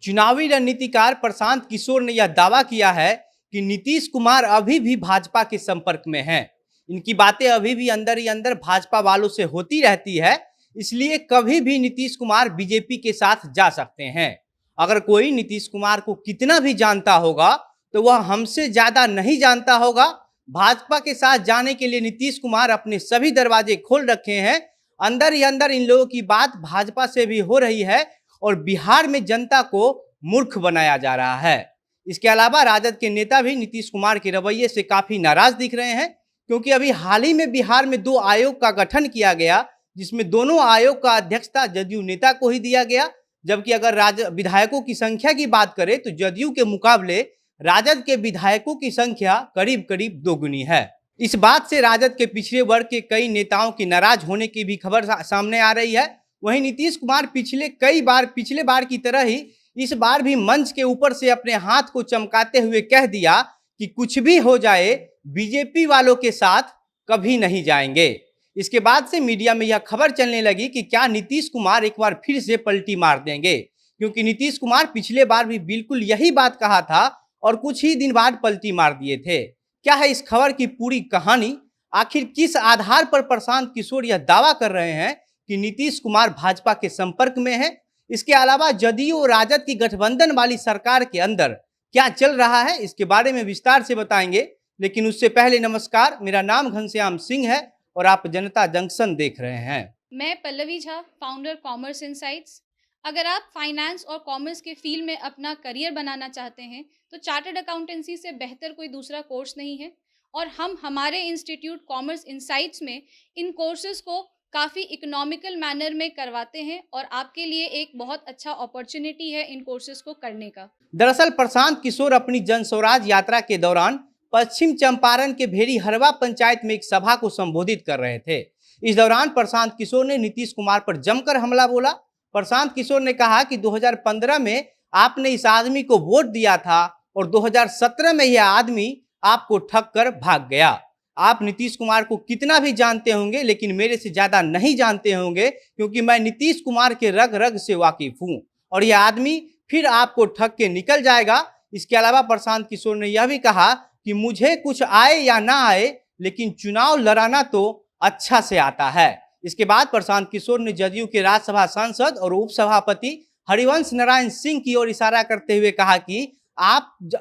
चुनावी रणनीतिकार प्रशांत किशोर ने यह दावा किया है कि नीतीश कुमार अभी भी भाजपा के संपर्क में हैं। इनकी बातें अभी भी अंदर ही अंदर भाजपा वालों से होती रहती है, इसलिए कभी भी नीतीश कुमार बीजेपी के साथ जा सकते हैं। अगर कोई नीतीश कुमार को कितना भी जानता होगा तो वह हमसे ज्यादा नहीं जानता होगा। भाजपा के साथ जाने के लिए नीतीश कुमार अपने सभी दरवाजे खोल रखे हैं। अंदर ही अंदर इन लोगों की बात भाजपा से भी हो रही है और बिहार में जनता को मूर्ख बनाया जा रहा है। इसके अलावा राजद के नेता भी नीतीश कुमार के रवैये से काफी नाराज दिख रहे हैं, क्योंकि अभी हाल ही में बिहार में 2 आयोग का गठन किया गया, जिसमें दोनों आयोग का अध्यक्षता जदयू नेता को ही दिया गया। जबकि अगर विधायकों की संख्या की बात करें तो जदयू के मुकाबले राजद के विधायकों की संख्या करीब करीब दोगुनी है। इस बात से राजद के पिछड़े वर्ग के कई नेताओं की नाराज होने की भी खबर सामने आ रही है। वहीं नीतीश कुमार पिछले बार की तरह ही इस बार भी मंच के ऊपर से अपने हाथ को चमकाते हुए कह दिया कि कुछ भी हो जाए बीजेपी वालों के साथ कभी नहीं जाएंगे। इसके बाद से मीडिया में यह खबर चलने लगी कि क्या नीतीश कुमार एक बार फिर से पलटी मार देंगे, क्योंकि नीतीश कुमार पिछले बार भी बिल्कुल यही बात कहा था और कुछ ही दिन बाद पलटी मार दिए थे। क्या है इस खबर की पूरी कहानी? आखिर किस आधार पर प्रशांत किशोर यह दावा कर रहे हैं कि नीतीश कुमार भाजपा के संपर्क में है? इसके अलावा जदयू और राजद की गठबंधन वाली सरकार के अंदर क्या चल रहा है, इसके बारे में विस्तार से बताएंगे। लेकिन उससे पहले नमस्कार, मेरा नाम घनश्याम सिंह है और आप जनता जंक्शन देख रहे हैं। मैं Pallavi Jha, founder commerce insights. अगर आप फाइनेंस और कॉमर्स के फील्ड में अपना करियर बनाना चाहते हैं तो चार्टर्ड अकाउंटेंसी से बेहतर कोई दूसरा कोर्स नहीं है। और हम हमारे इंस्टीट्यूट कॉमर्स इनसाइट्स में इन कोर्सेज को काफ़ी इकोनॉमिकल मैनर में करवाते हैं और आपके लिए एक बहुत अच्छा अपॉर्चुनिटी है इन कोर्सेज को करने का। दरअसल प्रशांत किशोर अपनी जन स्वराज यात्रा के दौरान पश्चिम चंपारण के भेड़ी हरवा पंचायत में एक सभा को संबोधित कर रहे थे। इस दौरान प्रशांत किशोर ने नीतीश कुमार पर जमकर हमला बोला। प्रशांत किशोर ने कहा कि 2015 में आपने इस आदमी को वोट दिया था और 2017 में यह आदमी आपको ठग कर भाग गया। आप नीतीश कुमार को कितना भी जानते होंगे लेकिन मेरे से ज्यादा नहीं जानते होंगे, क्योंकि मैं नीतीश कुमार के रग रग से वाकिफ हूं और यह आदमी फिर आपको ठग के निकल जाएगा। इसके अलावा प्रशांत किशोर ने यह भी कहा कि मुझे कुछ आए या ना आए लेकिन चुनाव लड़ाना तो अच्छा से आता है। इसके बाद प्रशांत किशोर ने जदयू के राज्यसभा सांसद और उपसभापति हरिवंश नारायण सिंह की ओर इशारा करते हुए कहा कि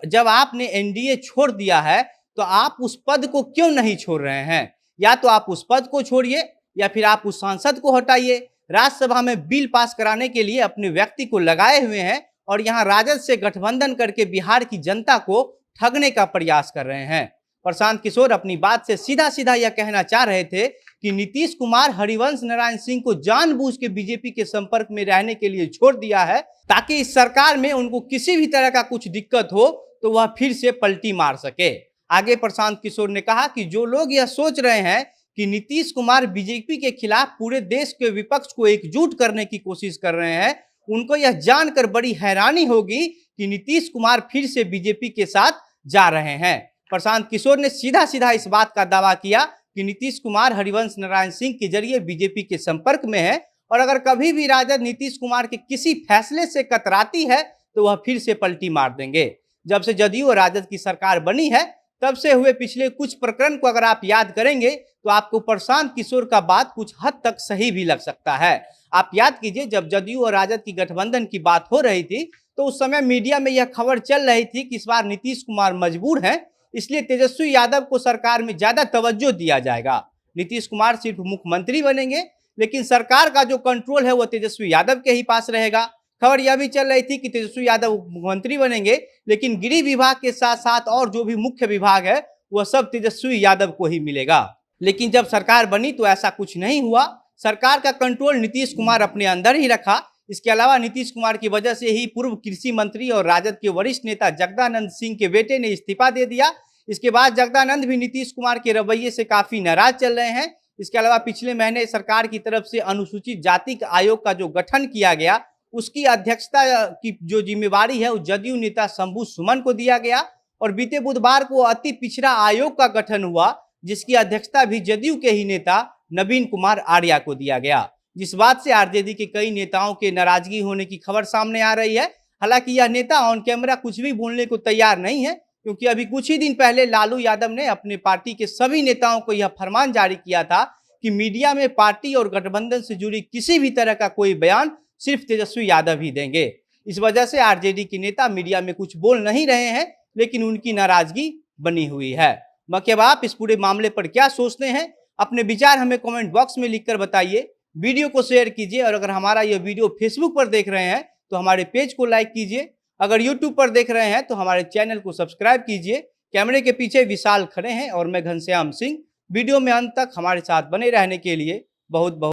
जब आपने एनडीए छोड़ दिया है तो आप उस पद को क्यों नहीं छोड़ रहे हैं? या तो आप उस पद को छोड़िए या फिर आप उस सांसद को हटाइए। राज्यसभा में बिल पास कराने के लिए अपने व्यक्ति को लगाए हुए हैं और यहाँ राजद से गठबंधन करके बिहार की जनता को ठगने का प्रयास कर रहे हैं। प्रशांत किशोर अपनी बात से सीधा सीधा यह कहना चाह रहे थे कि नीतीश कुमार हरिवंश नारायण सिंह को जानबूझ के बीजेपी के संपर्क में रहने के लिए छोड़ दिया है, ताकि इस सरकार में उनको किसी भी तरह का कुछ दिक्कत हो तो वह फिर से पलटी मार सके। आगे प्रशांत किशोर ने कहा कि जो लोग यह सोच रहे हैं कि नीतीश कुमार बीजेपी के खिलाफ पूरे देश के विपक्ष को एकजुट करने की कोशिश कर रहे हैं, उनको यह जानकर बड़ी हैरानी होगी कि नीतीश कुमार फिर से बीजेपी के साथ जा रहे हैं। प्रशांत किशोर ने सीधा सीधा इस बात का दावा किया कि नीतीश कुमार हरिवंश नारायण सिंह के जरिए बीजेपी के संपर्क में है और अगर कभी भी राजद नीतीश कुमार के किसी फैसले से कतराती है तो वह फिर से पलटी मार देंगे। जब से जदयू और राजद की सरकार बनी है तब से हुए पिछले कुछ प्रकरण को अगर आप याद करेंगे तो आपको प्रशांत किशोर का बात कुछ हद तक सही भी लग सकता है। आप याद कीजिए, जब जदयू और राजद की गठबंधन की बात हो रही थी तो उस समय मीडिया में यह खबर चल रही थी कि इस बार नीतीश कुमार मजबूर हैं, इसलिए तेजस्वी यादव को सरकार में ज्यादा तवज्जो दिया जाएगा। नीतीश कुमार सिर्फ मुख्यमंत्री बनेंगे लेकिन सरकार का जो कंट्रोल है वो तेजस्वी यादव के ही पास रहेगा। खबर यह भी चल रही थी कि तेजस्वी यादव मुख्यमंत्री बनेंगे लेकिन गृह विभाग के साथ साथ और जो भी मुख्य विभाग है वह सब तेजस्वी यादव को ही मिलेगा। लेकिन जब सरकार बनी तो ऐसा कुछ नहीं हुआ। सरकार का कंट्रोल नीतीश कुमार अपने अंदर ही रखा। इसके अलावा नीतीश कुमार की वजह से ही पूर्व कृषि मंत्री और राजद के वरिष्ठ नेता जगदानंद सिंह के बेटे ने इस्तीफा दे दिया। इसके बाद जगदानंद भी नीतीश कुमार के रवैये से काफी नाराज चल रहे हैं। इसके अलावा पिछले महीने सरकार की तरफ से अनुसूचित जाति आयोग का जो गठन किया गया उसकी अध्यक्षता की जो जिम्मेवारी है वो जदयू नेता शंभू सुमन को दिया गया और बीते बुधवार को अति पिछड़ा आयोग का गठन हुआ जिसकी अध्यक्षता भी जदयू के ही नेता नवीन कुमार आर्या को दिया गया, जिस बात से आरजेडी के कई नेताओं के नाराजगी होने की खबर सामने आ रही है। हालांकि यह नेता ऑन कैमरा कुछ भी बोलने को तैयार नहीं है, क्योंकि अभी कुछ ही दिन पहले लालू यादव ने अपने पार्टी के सभी नेताओं को यह फरमान जारी किया था कि मीडिया में पार्टी और गठबंधन से जुड़ी किसी भी तरह का कोई बयान सिर्फ तेजस्वी यादव ही देंगे। इस वजह से आरजेडी के नेता मीडिया में कुछ बोल नहीं रहे हैं, लेकिन उनकी नाराजगी बनी हुई है। बाकी अब आप इस पूरे मामले पर क्या सोचते हैं, अपने विचार हमें कमेंट बॉक्स में लिखकर बताइए। वीडियो को शेयर कीजिए और अगर हमारा यह वीडियो फेसबुक पर देख रहे हैं तो हमारे पेज को लाइक कीजिए। अगर यूट्यूब पर देख रहे हैं तो हमारे चैनल को सब्सक्राइब कीजिए। कैमरे के पीछे विशाल खड़े हैं और मैं घनश्याम सिंह। वीडियो में अंत तक हमारे साथ बने रहने के लिए बहुत बहुत